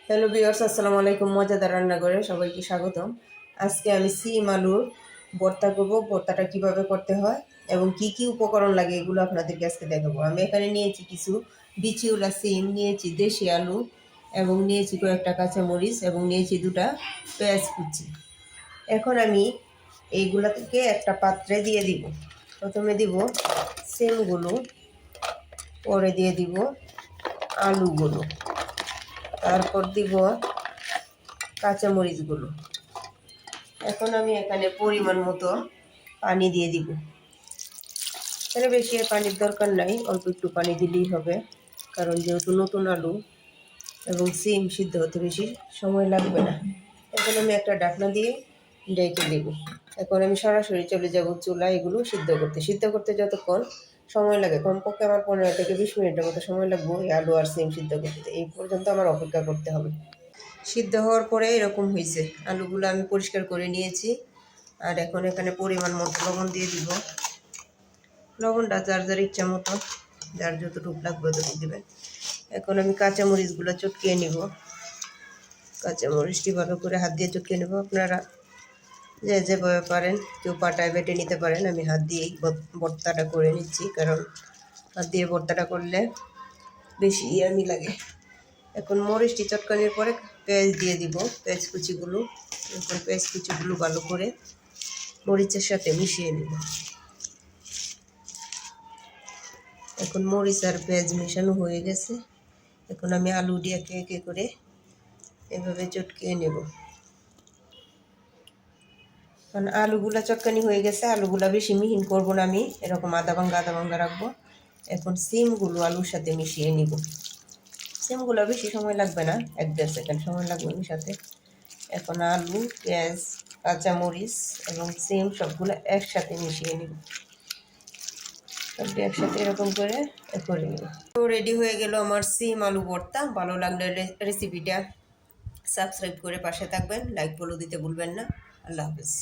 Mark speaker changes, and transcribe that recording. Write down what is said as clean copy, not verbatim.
Speaker 1: Hello viewers, আসসালামু আলাইকুম। মজাদার রান্নাঘরে সবাইকে স্বাগতম। আজকে আমি সিম আলুর ভর্তা করব। ভর্তাটা কিভাবে করতে হয় এবং কি কি উপকরণ লাগে এগুলো আপনাদেরকে আজকে দেখাবো। আমি এখানে নিয়েছি কিছু বিচিওলা সিম, নিয়েছি দেশি আলু এবং নিয়েছি কয়েকটা কাঁচামরিচ এবং নিয়েছি দুটা পেঁয়াজ কুচি। এখন আমি এইগুলা থেকে একটা পাত্রে দিয়ে দিব। প্রথমে দিব সিমগুলো, পরে দিয়ে দিব আলুগুলো, তারপর দিব কাঁচামরিচগুলো। এখন আমি এখানে পরিমাণ মতো পানি দিয়ে দিব। এখানে বেশি পানির দরকার নাই, অল্প একটু পানি দিলেই হবে, কারণ যেহেতু নতুন আলু এবং সিম সিদ্ধ হতে বেশি সময় লাগবে না। এখন আমি একটা ঢাকনা দিয়ে ঢেকে দেব। এখন আমি সরাসরি চলে যাব চুলা এগুলো সিদ্ধ করতে যতক্ষণ সময় লাগে, কমপক্ষে আমার 15 থেকে 20 মিনিটের মতো সময় লাগবে এই আলু আর সিম সিদ্ধ করতে। এই পর্যন্ত আমার অপেক্ষা করতে হবে। সিদ্ধ হওয়ার পরে এরকম হয়েছে। আলুগুলো আমি পরিষ্কার করে নিয়েছি। আর এখন এখানে পরিমাণ মতো লবণ দিয়ে দিব। লবণটা যার যার ইচ্ছা মতো, যার যতটুকু লাগবে ততটুকু দেবেন। এখন আমি কাঁচামরিচগুলো চটকিয়ে নিব। কাঁচামরিচটি ভালো করে হাত দিয়ে চটকিয়ে নেব। আপনারা যেভাবে পারেন, কেউ পাটায় বেটে নিতে পারেন। আমি হাত দিয়েই ভর্তাটা করে নিচ্ছি, কারণ হাত দিয়ে ভর্তাটা করলে বেশি ইয়ামি লাগে। এখন মরিচটি চটকানোর পরে পেঁয়াজ দিয়ে দিব, পেঁয়াজ কুচিগুলো। এখন পেঁয়াজ কুচিগুলো ভালো করে মরিচের সাথে মিশিয়ে নিব। এখন মরিচ আর পেঁয়াজ মেশানো হয়ে গেছে। এখন আমি আলু দিয়ে একে একে করে এভাবে চটকিয়ে নেব। কারণ আলুগুলা চটকানি হয়ে গেছে, আলুগুলা বেশি মিহিন করব না, আমি এরকম আধা ভাঙ্গা রাখবো। এখন সিমগুলো আলুর সাথে মিশিয়ে নিব। সিমগুলো বেশি সময় লাগবে না, 1-1.5 সেকেন্ড সময় লাগবে মিশাতে। এখন আলু, পেঁয়াজ, কাঁচামরিচ এবং সিম সবগুলো একসাথে মিশিয়ে নিব। সবটি একসাথে এরকম করে নিব। তো রেডি হয়ে গেল আমার সিম আলু ভর্তা। ভালো লাগলে রেসিপিটা সাবস্ক্রাইব করে পাশে থাকবেন, লাইক ফলো দিতে ভুলবেন না। আল্লাহ হাফেজ।